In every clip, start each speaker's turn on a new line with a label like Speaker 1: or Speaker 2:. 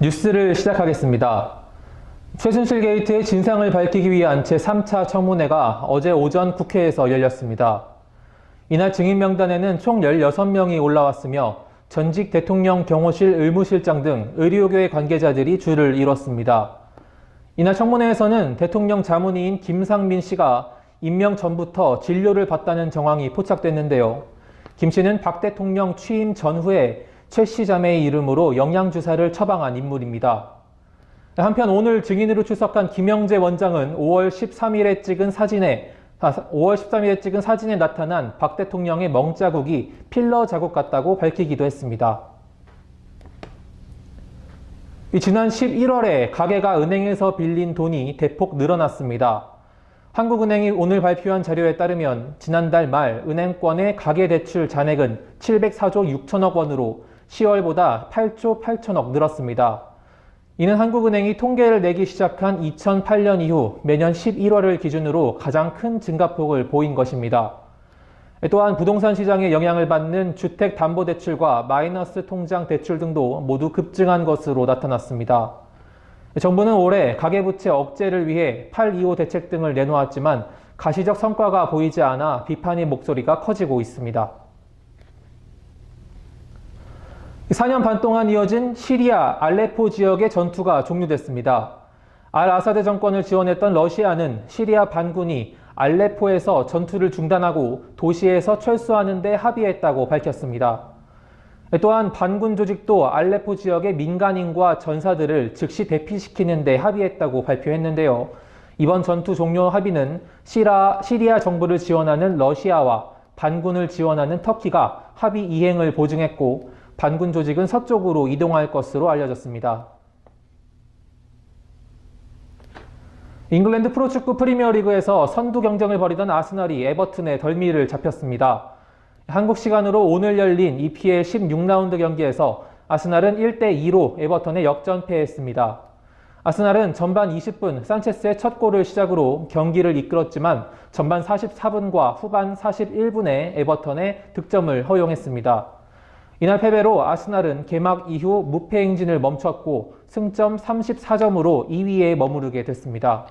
Speaker 1: 뉴스를 시작하겠습니다. 최순실 게이트의 진상을 밝히기 위한 제3차 청문회가 어제 오전 국회에서 열렸습니다. 이날 증인 명단에는 총 16명이 올라왔으며 전직 대통령 경호실 의무실장 등 의료계 관계자들이 줄을 이뤘습니다. 이날 청문회에서는 대통령 자문위인 김상민 씨가 임명 전부터 진료를 받다는 정황이 포착됐는데요. 김 씨는 박 대통령 취임 전후에 최 씨 자매의 이름으로 영양주사를 처방한 인물입니다. 한편 오늘 증인으로 출석한 김영재 원장은 5월 13일에 찍은 사진에 나타난 박 대통령의 멍자국이 필러 자국 같다고 밝히기도 했습니다. 지난 11월에 가계가 은행에서 빌린 돈이 대폭 늘어났습니다. 한국은행이 오늘 발표한 자료에 따르면 지난달 말 은행권의 가계대출 잔액은 704조 6천억 원으로 10월보다 8조 8천억 늘었습니다. 이는 한국은행이 통계를 내기 시작한 2008년 이후 매년 11월을 기준으로 가장 큰 증가폭을 보인 것입니다. 또한 부동산 시장에 영향을 받는 주택담보대출과 마이너스 통장 대출 등도 모두 급증한 것으로 나타났습니다. 정부는 올해 가계부채 억제를 위해 8.25 대책 등을 내놓았지만 가시적 성과가 보이지 않아 비판의 목소리가 커지고 있습니다. 4년 반 동안 이어진 시리아 알레포 지역의 전투가 종료됐습니다. 알-아사드 정권을 지원했던 러시아는 시리아 반군이 알레포에서 전투를 중단하고 도시에서 철수하는 데 합의했다고 밝혔습니다. 또한 반군 조직도 알레포 지역의 민간인과 전사들을 즉시 대피시키는 데 합의했다고 발표했는데요. 이번 전투 종료 합의는 시리아 정부를 지원하는 러시아와 반군을 지원하는 터키가 합의 이행을 보증했고 반군 조직은 서쪽으로 이동할 것으로 알려졌습니다. 잉글랜드 프로축구 프리미어리그에서 선두 경쟁을 벌이던 아스널이 에버튼의 덜미를 잡혔습니다. 한국 시간으로 오늘 열린 EPL 16라운드 경기에서 아스널은 1대2로 에버턴에 역전패했습니다. 아스널은 전반 20분 산체스의 첫 골을 시작으로 경기를 이끌었지만 전반 44분과 후반 41분에 에버턴에 득점을 허용했습니다. 이날 패배로 아스널은 개막 이후 무패 행진을 멈췄고 승점 34점으로 2위에 머무르게 됐습니다.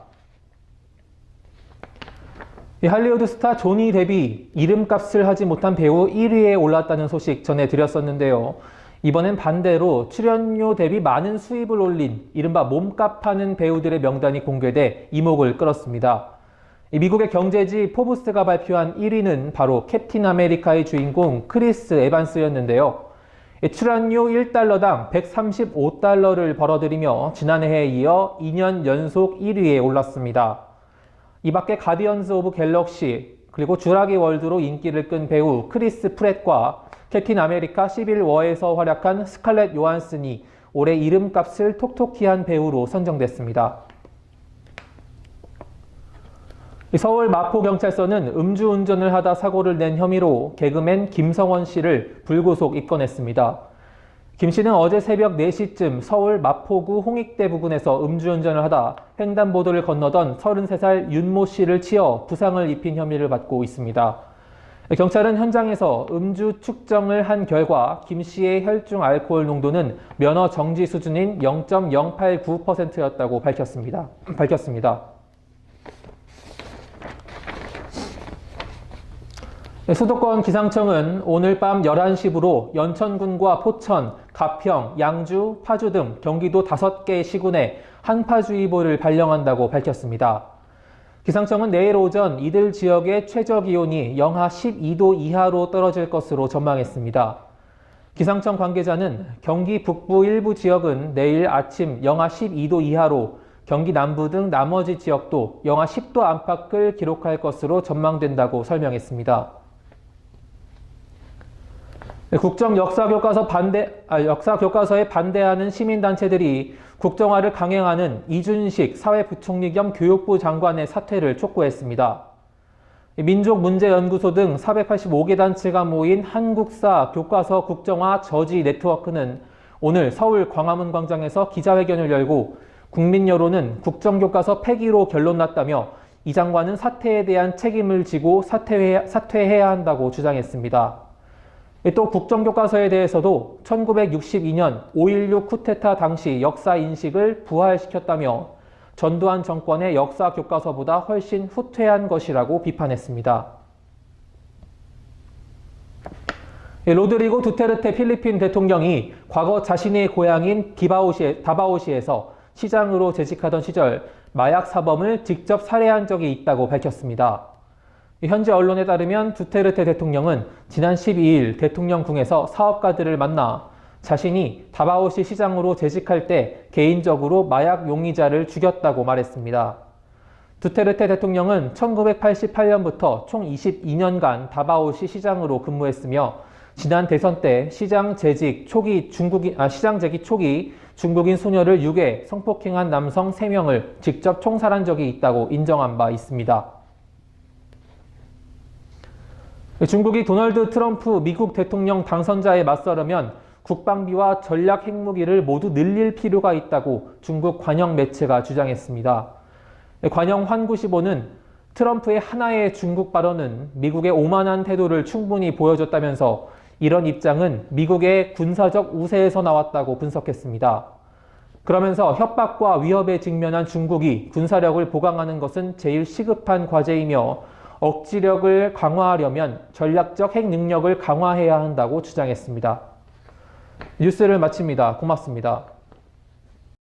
Speaker 1: 할리우드 스타 조니 뎁이 이름값을 하지 못한 배우 1위에 올랐다는 소식 전해드렸었는데요. 이번엔 반대로 출연료 대비 많은 수입을 올린 이른바 몸값하는 배우들의 명단이 공개돼 이목을 끌었습니다. 미국의 경제지 포브스가 발표한 1위는 바로 캡틴 아메리카의 주인공 크리스 에반스였는데요. 출연료 1달러당 135달러를 벌어들이며 지난해에 이어 2년 연속 1위에 올랐습니다. 이 밖에 가디언즈 오브 갤럭시 그리고 쥬라기 월드로 인기를 끈 배우 크리스 프렛과 캡틴 아메리카 시빌 워에서 활약한 스칼렛 요한슨이 올해 이름값을 톡톡히 한 배우로 선정됐습니다. 서울 마포경찰서는 음주운전을 하다 사고를 낸 혐의로 개그맨 김성원 씨를 불구속 입건했습니다. 김 씨는 어제 새벽 4시쯤 서울 마포구 홍익대 부근에서 음주운전을 하다 횡단보도를 건너던 33살 윤모 씨를 치어 부상을 입힌 혐의를 받고 있습니다. 경찰은 현장에서 음주 측정을 한 결과 김 씨의 혈중 알코올 농도는 면허 정지 수준인 0.089%였다고 밝혔습니다. 수도권 기상청은 오늘 밤 11시부로 연천군과 포천, 가평, 양주, 파주 등 경기도 5개 시군에 한파주의보를 발령한다고 밝혔습니다. 기상청은 내일 오전 이들 지역의 최저기온이 영하 12도 이하로 떨어질 것으로 전망했습니다. 기상청 관계자는 경기 북부 일부 지역은 내일 아침 영하 12도 이하로 경기 남부 등 나머지 지역도 영하 10도 안팎을 기록할 것으로 전망된다고 설명했습니다. 국정 역사교과서에 반대하는 시민단체들이 국정화를 강행하는 이준식 사회부총리 겸 교육부 장관의 사퇴를 촉구했습니다. 민족문제연구소 등 485개 단체가 모인 한국사 교과서 국정화 저지 네트워크는 오늘 서울 광화문 광장에서 기자회견을 열고 국민 여론은 국정교과서 폐기로 결론났다며 이 장관은 사퇴에 대한 책임을 지고 사퇴해야 한다고 주장했습니다. 또 국정교과서에 대해서도 1962년 5.16 쿠데타 당시 역사 인식을 부활시켰다며 전두환 정권의 역사 교과서보다 훨씬 후퇴한 것이라고 비판했습니다. 로드리고 두테르테 필리핀 대통령이 과거 자신의 고향인 다바오시에서 시장으로 재직하던 시절 마약 사범을 직접 살해한 적이 있다고 밝혔습니다. 현지 언론에 따르면 두테르테 대통령은 지난 12일 대통령궁에서 사업가들을 만나 자신이 다바오시 시장으로 재직할 때 개인적으로 마약 용의자를 죽였다고 말했습니다. 두테르테 대통령은 1988년부터 총 22년간 다바오시 시장으로 근무했으며 지난 대선 때 시장 재직 초기 중국인 소녀를 유괴, 성폭행한 남성 3명을 직접 총살한 적이 있다고 인정한 바 있습니다. 중국이 도널드 트럼프 미국 대통령 당선자에 맞서려면 국방비와 전략 핵무기를 모두 늘릴 필요가 있다고 중국 관영 매체가 주장했습니다. 관영 환구시보는 트럼프의 하나의 중국 발언은 미국의 오만한 태도를 충분히 보여줬다면서 이런 입장은 미국의 군사적 우세에서 나왔다고 분석했습니다. 그러면서 협박과 위협에 직면한 중국이 군사력을 보강하는 것은 제일 시급한 과제이며 억지력을 강화하려면 전략적 핵 능력을 강화해야 한다고 주장했습니다. 뉴스를 마칩니다. 고맙습니다.